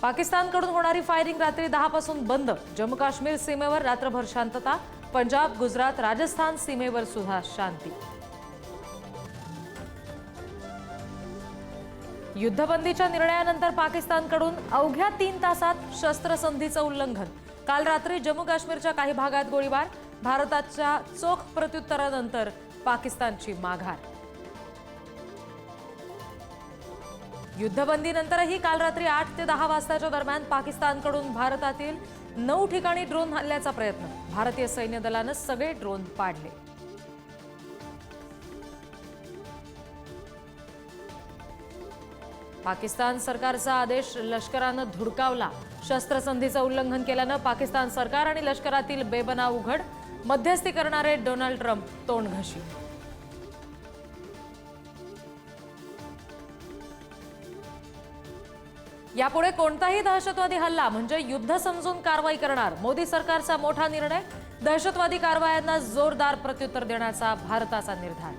पाकिस्तानकडून होणारी फायरिंग रात्री 10 पासून बंद। जम्मू काश्मीर सीमेवर रात्रभर शांतता। पंजाब, गुजरात, राजस्थान सीमेवर सुद्धा शांती। युद्धबंदीच्या निर्णयानंतर पाकिस्तानकडून अवघ्या 3 तासात शस्त्रसंधीचं उल्लंघन। काल रात्री जम्मू काश्मीरच्या काही भागात गोळीबार। भारताच्या चोख प्रत्युत्तरानंतर पाकिस्तानची माघार। युद्धबंदीनंतरही काल रात्री 8 ते 10 वाजताच्या दरम्यान पाकिस्तानकडून भारतातील 9 ठिकाणी ड्रोन हल्ल्याचा प्रयत्न। भारतीय सैन्य दलानं सगळे ड्रोन पाडले। पाकिस्तान सरकारचा आदेश लष्करानं धुडकावला। शस्त्रसंधीचं उल्लंघन केल्यानं पाकिस्तान सरकार आणि लष्करातील बेबनाव उघड। मध्यस्थी करणारे डोनाल्ड ट्रम्प तोंडघशी। यापुढे कोणताही दहशतवादी हल्ला म्हणजे युद्ध समजून कारवाई करणार। मोदी सरकारचा मोठा निर्णय। दहशतवादी कारवायांना जोरदार प्रत्युत्तर देण्याचा भारताचा निर्धार।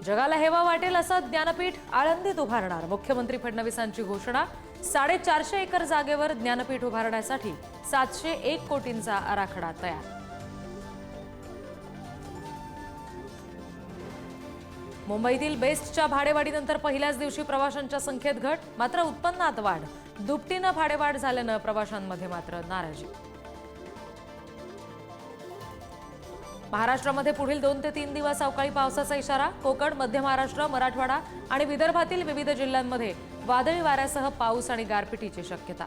जगाला हेवा वाटेल असं ज्ञानपीठ आळंदीत उभारणार। मुख्यमंत्री फडणवीसांची घोषणा। 450 एकर जागेवर ज्ञानपीठ उभारण्यासाठी 701 कोटींचा आराखडा तयार। मुंबईतील बेस्टच्या भाडेवाढीनंतर पहिल्याच दिवशी प्रवाशांच्या संख्येत घट, मात्र उत्पन्नात वाढ। दुपटीनं भाडेवाढ झाल्यानं प्रवाशांमध्ये मात्र नाराजी। महाराष्ट्रामध्ये पुढील 2 ते 3 दिवस अवकाळी पावसाचा इशारा। कोकण, मध्य महाराष्ट्र, मराठवाडा आणि विदर्भातील विविध जिल्ह्यांमध्ये वादळी वाऱ्यासह पाऊस आणि गारपिटीची शक्यता।